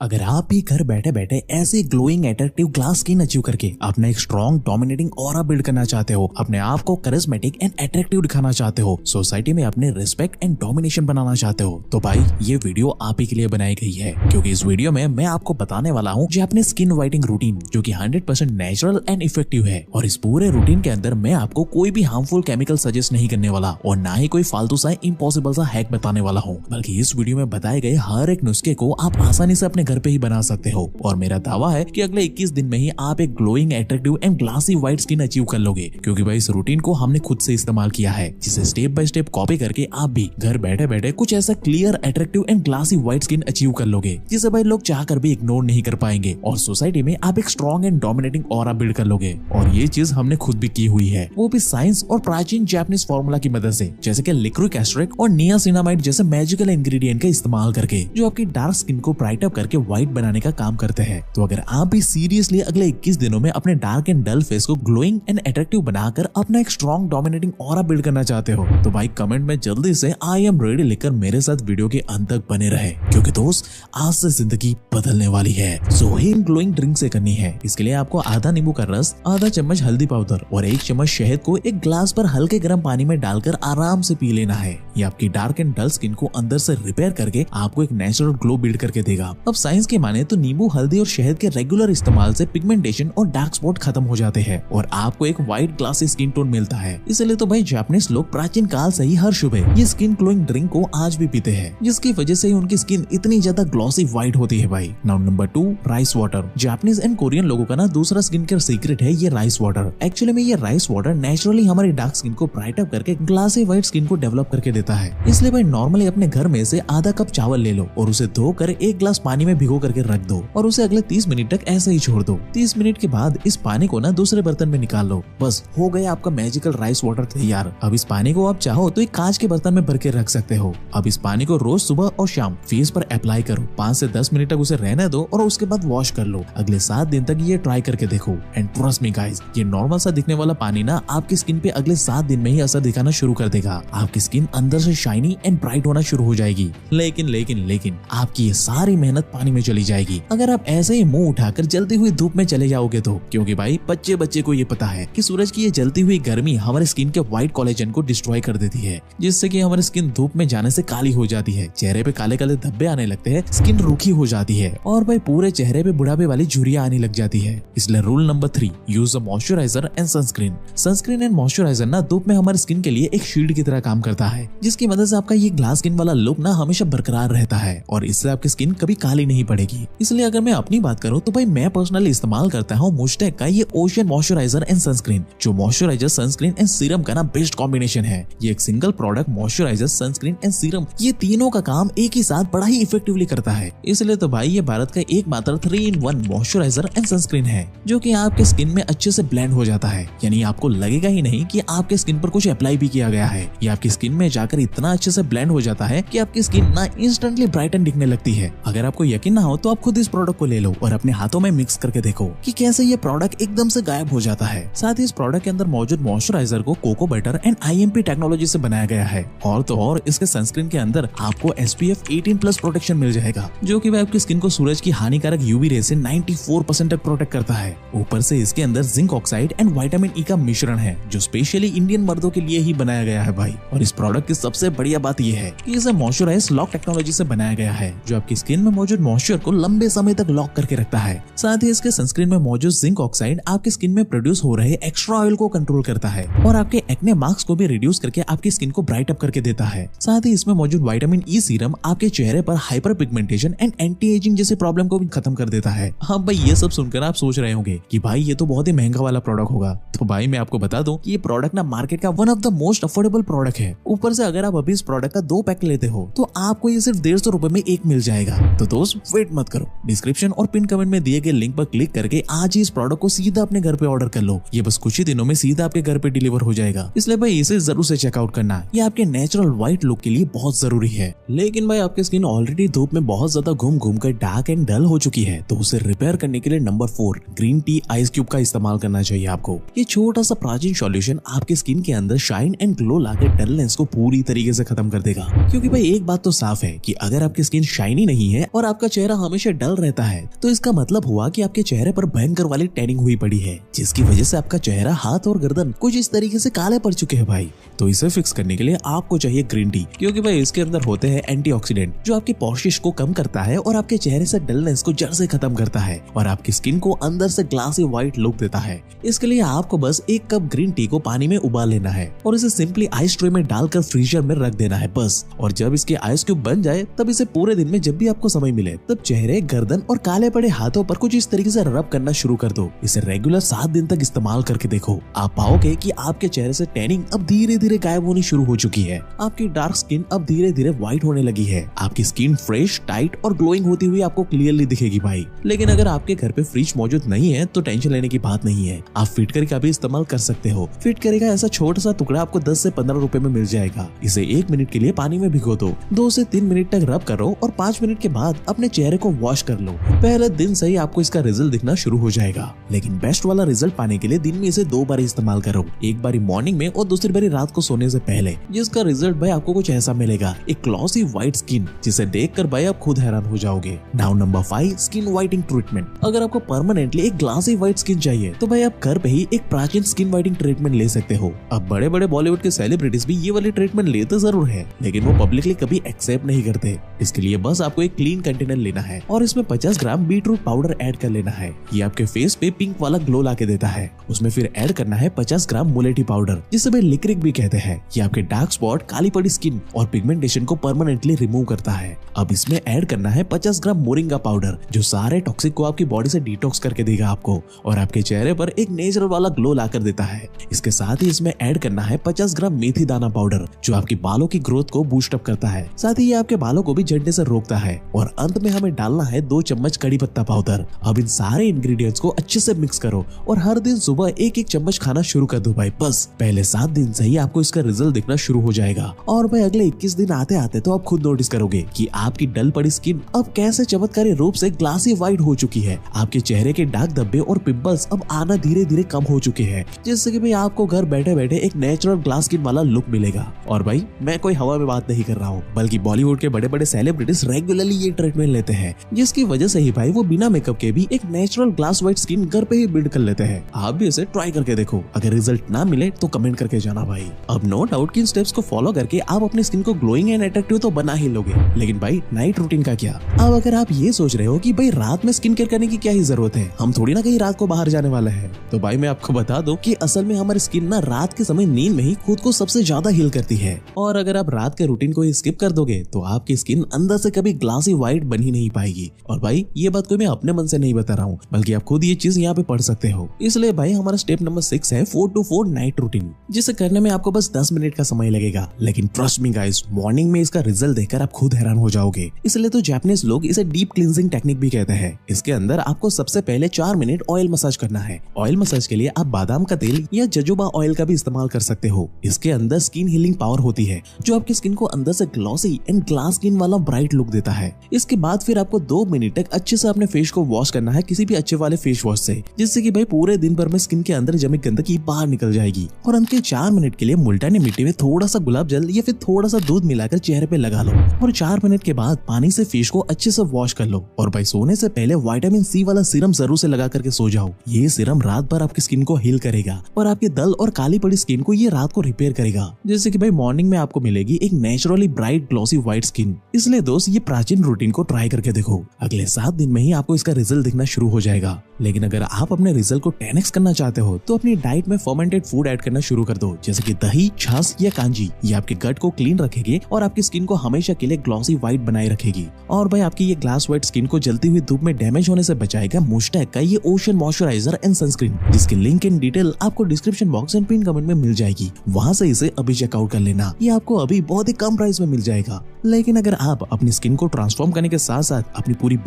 अगर आप भी घर बैठे बैठे ऐसे glowing attractive glass skin achieve करके अपना एक स्ट्रॉन्ग डोमिनेटिंग ऑरा बिल्ड करना चाहते हो, अपने आप को करिस्मेटिक एंड अट्रैक्टिव दिखाना चाहते हो, सोसाइटी में अपने रिस्पेक्ट एंड डोमिनेशन बनाना चाहते हो, तो भाई ये वीडियो आप ही के लिए बनाई गई है। क्योंकि इस वीडियो में मैं आपको बताने वाला हूँ जो अपने स्किन वाइटनिंग रूटीन जो कि 100% नेचुरल एंड इफेक्टिव है। और इस पूरे रूटीन के अंदर मैं आपको कोई भी हार्मफुल केमिकल सजेस्ट नहीं करने वाला और ना ही कोई फालतू सा इम्पॉसिबल सा हैक बताने वाला हूँ, बल्कि इस वीडियो में बताए गए हर एक नुस्खे को आप आसानी से अपने घर पे ही बना सकते हो। और मेरा दावा है कि अगले 21 दिन में ही आप एक glowing attractive and glassy white skin achieve कर लोगे। क्योंकि भाई इस रूटीन को हमने खुद से इस्तेमाल किया है, जिसे स्टेप बाय स्टेप कॉपी करके आप भी घर बैठे बैठे कुछ ऐसा clear attractive and glassy white skin achieve कर लोगे, जिसे भाई लोग चाहकर भी इग्नोर नहीं कर पाएंगे और सोसाइटी में आप एक strong and dominating aura build कर लोगे। और ये चीज हमने खुद भी की हुई है, वो भी साइंस और प्राचीन जापानीज फॉर्मूला की मदद से, जैसे कि लिक्विक एसिड और नियासिनामाइड जैसे मैजिकल इंग्रेडिएंट का इस्तेमाल करके, जो आपकी डार्क स्किन को ब्राइट अप करके व्हाइट बनाने का काम करते हैं। तो अगर आप भी सीरियसली अगले 21 दिनों में अपने डार्क एंड डल फेस को ग्लोइंग एंड अट्रैक्टिव बनाकर अपना एक स्ट्रॉन्ग डोमिनेटिंग ऑरा बिल्ड करना चाहते हो, तो भाई कमेंट में जल्दी से आई एम रेडी लिखकर मेरे साथ वीडियो के अंत तक बने रहे। क्योंकि दोस्त आज से जिंदगी बदलने वाली है। सो हिम ग्लोइंग ड्रिंक से करनी है। इसके लिए आपको आधा नींबू का रस, आधा चम्मच हल्दी पाउडर और 1 चम्मच शहद को एक ग्लास पर हल्के गर्म पानी में डालकर आराम से पी लेना है। ये आपकी डार्क एंड डल स्किन को अंदर से रिपेयर करके आपको एक नेचुरल ग्लो बिल्ड करके देगा। अब साइंस की माने तो नींबू, हल्दी और शहद के रेगुलर इस्तेमाल से पिगमेंटेशन और डार्क स्पॉट खत्म हो जाते हैं और आपको एक व्हाइट ग्लासी स्किन टोन मिलता है। इसलिए तो भाई जापानीज लोग प्राचीन काल से ही हर सुबह ये स्किन ग्लोइंग ड्रिंक को आज भी पीते हैं, जिसकी वजह से उनकी स्किन इतनी ज्यादा ग्लॉसी व्हाइट होती है भाई। Now number 2, rice water. Japanese and Korean लोगों का ना दूसरा स्किन केयर सीक्रेट है ये राइस वाटर। एक्चुअली में ये राइस वाटर नेचुरली हमारी डार्क स्किन को ब्राइट अप करके ग्लासी व्हाइट स्किन को डेवलप करके देता है। इसलिए भाई नॉर्मली अपने घर में से आधा कप चावल ले लो और उसे धोकर 1 गिलास पानी में भिगो करके रख दो और उसे अगले 30 मिनट तक ऐसे ही छोड़ दो। 30 मिनट के बाद इस पानी को ना दूसरे बर्तन में निकाल लो। बस हो गया आपका मैजिकल राइस वाटर तैयार। अब इस पानी को आप चाहो तो एक कांच के बर्तन में भर के रख सकते हो। अब इस पानी को रोज सुबह और शाम फेस पर अप्लाई करो। 5 से 10 मिनट तक उसे रहने दो और उसके बाद वॉश कर लो। अगले 7 दिन तक ये ट्राई करके देखो एंड ट्रस्ट मी गाइस, ये नॉर्मल सा दिखने वाला पानी ना आपकी स्किन पे अगले 7 दिन में ही असर दिखाना शुरू कर देगा। आपकी स्किन अंदर से शाइनी एंड ब्राइट होना शुरू हो जाएगी। लेकिन आपकी ये सारी मेहनत पानी में चली जाएगी अगर आप ऐसे ही मुंह उठाकर जलती हुई धूप में चले जाओगे तो। क्योंकि भाई बच्चे को ये पता है कि सूरज की ये जलती हुई गर्मी हमारे स्किन के व्हाइट कोलेजन को डिस्ट्रॉय कर देती है, जिससे कि हमारी स्किन धूप में जाने से काली हो जाती है, चेहरे पे काले काले धब्बे आने लगते हैं, स्किन रूखी हो जाती है और भाई पूरे चेहरे पे बुढ़ापे वाली झुर्रियां आने लग जाती है। इसलिए rule number 3, use a moisturiser and sunscreen. Sunscreen and moisturiser ना धूप में हमारी स्किन के लिए एक शील्ड की तरह काम करता है, जिसकी मदद से आपका ये ग्लास स्किन वाला लुक ना हमेशा बरकरार रहता है और इससे आपकी स्किन कभी काली नहीं पड़ेगी। इसलिए अगर मैं अपनी बात करूं तो भाई मैं पर्सनली इस्तेमाल करता हूं मुस्टेक का ये ओशियन मॉइस्चराइजर एंड सनस्क्रीन, जो मॉइस्चराइजर, सनस्क्रीन एंड सीरम का ना बेस्ट कॉम्बिनेशन है। ये एक single product moisturiser, sunscreen and serum, ये तीनों का काम एक ही साथ बड़ा ही इफेक्टिवली करता है। इसलिए तो भाई ये भारत का एकमात्र 3-in-1 मॉइस्चराइजर एंड सनस्क्रीन है, जो कि आपके स्किन में अच्छे से ब्लेंड हो जाता है। यानी आपको लगेगा ही नहीं कि आपके स्किन पर कुछ अप्लाई भी किया गया है। ये आपकी स्किन में जाकर इतना अच्छे से ब्लेंड हो जाता है कि आपकी स्किन ना इंस्टेंटली ब्राइटन दिखने लगती है। अगर आपको यकीन ना हो तो आप खुद इस प्रोडक्ट को ले लो और अपने हाथों में मिक्स करके देखो कि कैसे ये प्रोडक्ट एकदम से गायब हो जाता है। साथ ही इस प्रोडक्ट के अंदर मौजूद मॉइस्चराइजर को cocoa butter and IMP technology से बनाया गया है। और तो और इसके सनस्क्रीन के अंदर आपको SPF 18+ प्रोटेक्शन मिल जाएगा, जो कि आपकी स्किन को सूरज की हानिकारक UV रे से 94% तक प्रोटेक्ट करता है। ऊपर से इसके अंदर zinc oxide and vitamin E का मिश्रण है, जो स्पेशली इंडियन मर्दों के लिए ही बनाया गया है भाई। और इस प्रोडक्ट की सबसे बढ़िया बात यह है कि इसे मॉइस्चराइज लॉक टेक्नोलॉजी से बनाया गया है, जो आपकी स्किन में मौजूद मॉइस्चर को लंबे समय तक लॉक करके रखता है। साथ ही इसके सनस्क्रीन में मौजूद जिंक ऑक्साइड आपकी स्किन में प्रोड्यूस हो रहे एक्स्ट्रा ऑयल को कंट्रोल करता है और आपके एक्ने मार्क्स को भी रिड्यूस करके आपकी स्किन को ब्राइट अप करके देता है। साथ ही इसमें मौजूद विटामिन E सीरम आपके चेहरे पर hyper pigmentation and anti ageing जैसे प्रॉब्लम को भी खत्म कर देता है। हाँ भाई, ये सब सुनकर आप सोच रहे होंगे कि भाई ये तो बहुत ही महंगा वाला प्रोडक्ट होगा। तो भाई मैं आपको बता दूं कि ये प्रोडक्ट ना मार्केट का one of the most affordable product है। ऊपर से अगर आप अभी इस प्रोडक्ट का 2 पैक लेते हो तो आपको ये सिर्फ 150 रुपए में एक मिल जाएगा। तो दोस्त वेट मत करो, डिस्क्रिप्शन और पिन कमेंट में दिए गए लिंक पर क्लिक करके आज ही इस प्रोडक्ट को सीधा अपने घर पे ऑर्डर कर लो। ये बस कुछ ही दिनों में सीधा आपके घर पे डिलीवर हो जाएगा। इसलिए भाई इसे जरूर से चेकआउट करना, ये आपके नेचुरल व्हाइट लुक के लिए बहुत जरूरी है। लेकिन भाई आपकी स्किन ऑलरेडी धूप में बहुत ज्यादा घूम कर डार्क एंड डल हो चुकी है, तो उसे रिपेयर करने के लिए number 4, green tea ice cube का इस्तेमाल करना चाहिए आपको। ये छोटा सा प्राचीन सॉल्यूशन आपके स्किन के अंदर shine and glow locker dullness को पूरी तरीके से खत्म कर देगा। क्योंकि भाई एक बात तो साफ है कि अगर आपकी स्किन शाइनी नहीं है और आपका आपका चेहरा हमेशा डल रहता है तो इसका मतलब हुआ कि आपके चेहरे पर भयंकर वाली टैनिंग हुई पड़ी है, जिसकी वजह से आपका चेहरा, हाथ और गर्दन कुछ इस तरीके से काले पड़ चुके हैं भाई। तो इसे फिक्स करने के लिए आपको चाहिए ग्रीन टी, क्योंकि भाई इसके अंदर होते हैं एंटीऑक्सीडेंट जो आपके पॉलिश को कम करता है और आपके चेहरे से डलनेस को जड़ से खत्म करता है और आपकी स्किन को अंदर से ग्लासी व्हाइट लुक देता है। इसके लिए आपको बस 1 कप ग्रीन टी को पानी में उबाल लेना है और इसे सिंपली आइस ट्रे में डालकर फ्रीजर में रख देना है बस। और जब इसके आइस क्यूब बन जाए तब इसे पूरे दिन में जब भी आपको समय मिले तब चेहरे, गर्दन और काले पड़े हाथों पर कुछ इस तरीके से रब करना शुरू कर दो। इसे रेगुलर 7 दिन तक इस्तेमाल करके देखो, आप पाओगे कि आपके चेहरे से टैनिंग अब धीरे धीरे गायब होनी शुरू हो चुकी है। आपकी डार्क स्किन अब धीरे धीरे व्हाइट होने लगी है। आपकी स्किन फ्रेश, टाइट और ग्लोइंग होती हुई आपको क्लियरली दिखेगी भाई। लेकिन अगर आपके घर पे फ्रिज मौजूद नहीं है तो टेंशन लेने की बात नहीं है, आप फिटकरी का भी इस्तेमाल कर सकते हो। फिटकरी का ऐसा छोटा सा टुकड़ा आपको 10 से 15 रुपए में मिल जाएगा। इसे 1 मिनट के लिए पानी में भिगो दो, 2 से 3 मिनट तक रब करो और 5 मिनट के बाद अपने चेहरे को वॉश कर लो। पहले दिन से ही आपको इसका रिजल्ट दिखना शुरू हो जाएगा। लेकिन बेस्ट वाला रिजल्ट पाने के लिए दिन में इसे 2 बार इस्तेमाल करो, एक बारी मॉर्निंग में और दूसरी बारी रात को सोने से पहले, जिसका रिजल्ट भाई आपको कुछ ऐसा मिलेगा, एक ग्लॉसी व्हाइट स्किन जिसे देखकर भाई आप खुद हैरान हो जाओगे। Now number 5, skin whitening treatment. अगर आपको परमानेंटली एक ग्लासी व्हाइट स्किन चाहिए तो भाई आप घर पे ही एक प्राचीन स्किन व्हाइटिंग ट्रीटमेंट ले सकते हो। अब बड़े बड़े बॉलीवुड के सेलिब्रिटीज भी ये वाली ट्रीटमेंट लेते जरूर है, लेकिन वो पब्लिकली कभी एक्सेप्ट नहीं करते। इसके लिए बस आपको एक क्लीन कंटेनर लेना है और इसमें 50 ग्राम बीटरूट पाउडर ऐड कर लेना है। ये आपके फेस पे पिंक वाला ग्लो ला के देता है। उसमें फिर ऐड करना है 50 ग्राम मुलेठी पाउडर, जिसे भाई लिक्रिक भी कहते हैं। ये आपके डार्क स्पॉट, काली पड़ी स्किन और पिगमेंटेशन को परमानेंटली रिमूव करता है। अब इसमें ऐड करना है 50 ग्राम मोरिंगा पाउडर, जो सारे टॉक्सिक को आपकी बॉडी से डिटॉक्स करके देगा आपको और आपके चेहरे पर एक नेचुरल वाला ग्लो ला कर देता है। इसके साथ ही इसमें ऐड करना है 50 ग्राम मेथी दाना पाउडर, जो आपकी बालों की ग्रोथ को बूस्ट अप करता है। साथ ही ये आपके बालों को भी झड़ने से रोकता है। और अंत में हमें डालना है 2 चम्मच कड़ी पत्ता पाउडर। अब इन सारे इंग्रेडिएंट्स को अच्छे से मिक्स करो और हर दिन सुबह 1-1 चम्मच खाना शुरू कर दो भाई। बस पहले 7 दिन से ही आपको इसका रिजल्ट दिखना शुरू हो जाएगा और भाई अगले 21 दिन आते आते तो आप खुद नोटिस करोगे कि आपकी डल पड़ी स्किन अब कैसे चमत्कारी रूप से ग्लासी व्हाइट हो चुकी है। आपके चेहरे के दाग धब्बे और पिंपल्स अब आना धीरे धीरे कम हो चुके हैं, जिससे कि भाई आपको घर बैठे बैठे एक नेचुरल ग्लास स्किन वाला लुक मिलेगा। और भाई मैं कोई हवा में बात नहीं कर रहा हूँ, बल्कि बॉलीवुड के बड़े बड़े सेलिब्रिटीज रेगुलरली ये ट्रीटमेंट लेते हैं, जिसकी वजह से ही भाई वो बिना मेकअप के भी एक नेचुरल ग्लास व्हाइट स्किन घर पे ही बिल्ड कर लेते हैं। आप भी इसे ट्राई करके देखो, अगर रिजल्ट ना मिले तो कमेंट करके जाना भाई। अब नो डाउट कि इन स्टेप्स को फॉलो करके आप अपनी स्किन को ग्लोइंग एंड अट्रैक्टिव तो बना ही लोगे, लेकिन भाई नाइट रूटीन का क्या? अब अगर आप ये सोच रहे हो कि भाई रात में स्किन केयर करने की क्या ही जरूरत है, हम थोड़ी ना कहीं रात को बाहर जाने वाले हैं, तो भाई मैं आपको बता दूं कि असल में हमारी स्किन ना रात के समय नींद में ही खुद को सबसे ज्यादा हील करती है। और अगर आप रात के रूटीन को स्किप कर दोगे तो आपकी स्किन अंदर से कभी ग्लासी व्हाइट बन ही नहीं पाएगी। और भाई ये बात कोई मैं अपने मन से नहीं बता रहा हूँ, बल्कि आप खुद ये चीज यहाँ पे पढ़ सकते हो। इसलिए भाई हमारा स्टेप नंबर 6 है 4 to 4 नाइट रूटीन, जिसे करने में आपको बस 10 मिनट का समय लगेगा। लेकिन ट्रस्ट मी गाइस, मॉर्निंग में इसका रिजल्ट देखकर आप खुद हैरान हो जाओगे। इसलिए तो जापानीज लोग इसे डीप क्लींजिंग टेक्निक भी कहते हैं। इसके अंदर आपको सबसे पहले 4 मिनट ऑयल मसाज करना है। ऑयल मसाज के लिए आप बादाम का तेल या जजोबा ऑयल का भी इस्तेमाल कर सकते हो। इसके अंदर स्किन हीलिंग पावर होती है, जो आपकी स्किन को अंदर से ग्लॉसी एंड ग्लास स्किन वाला ब्राइट लुक देता है। इसके बाद फिर आपको 2 मिनट तक अच्छे से अपने फेस को वॉश करना है किसी भी अच्छे वाले फेस वॉश से, जिससे कि भाई पूरे दिन भर में स्किन के अंदर जमी गंदगी बाहर निकल जाएगी। और अंत के 4 मिनट के लिए मुल्तानी मिट्टी में थोड़ा सा गुलाब जल या फिर थोड़ा सा दूध मिलाकर चेहरे पे लगा लो और 4 मिनट के बाद पानी से फेस को अच्छे से वॉश कर लो। और भाई सोने से पहले विटामिन सी वाला सीरम जरूर से लगा करके सो जाओ। ये सीरम रात भर आपकी स्किन को हील करेगा और आपके दल और काली पड़ी स्किन को ये रात को रिपेयर करेगा, जिससे कि भाई मॉर्निंग में आपको मिलेगी एक naturally bright glossy white skin. इसलिए दोस्त ये प्राचीन रूटीन को ट्राई करके देखो, अगले 7 दिन में ही आपको इसका रिजल्ट दिखना शुरू हो जाएगा। लेकिन अगर आप अपने रिजल्ट को 10x करना चाहते हो तो अपनी डाइट में फर्मेंटेड फूड ऐड करना शुरू कर दो, जैसे कि दही, छाछ या कांजी। ये आपके गट को क्लीन रखेगी और आपकी स्किन को हमेशा के लिए ग्लॉसी व्हाइट बनाए रखेगी। और भाई आपकी ये ग्लास व्हाइट स्किन को जलती हुई धूप में डैमेज होने से बचाएगा मुस्टैक का ये ओशन मॉइस्चराइजर एंड सनस्क्रीन, जिसकी लिंक इन डिटेल आपको description box and pin comment में मिल जाएगी। वहां से इसे अभी चेकआउट कर लेना, ये आपको अभी बहुत ही कम प्राइस में मिल जाएगा। लेकिन अगर आप अपनी स्किन को ट्रांसफॉर्म करने के साथ साथ अपनी पूरी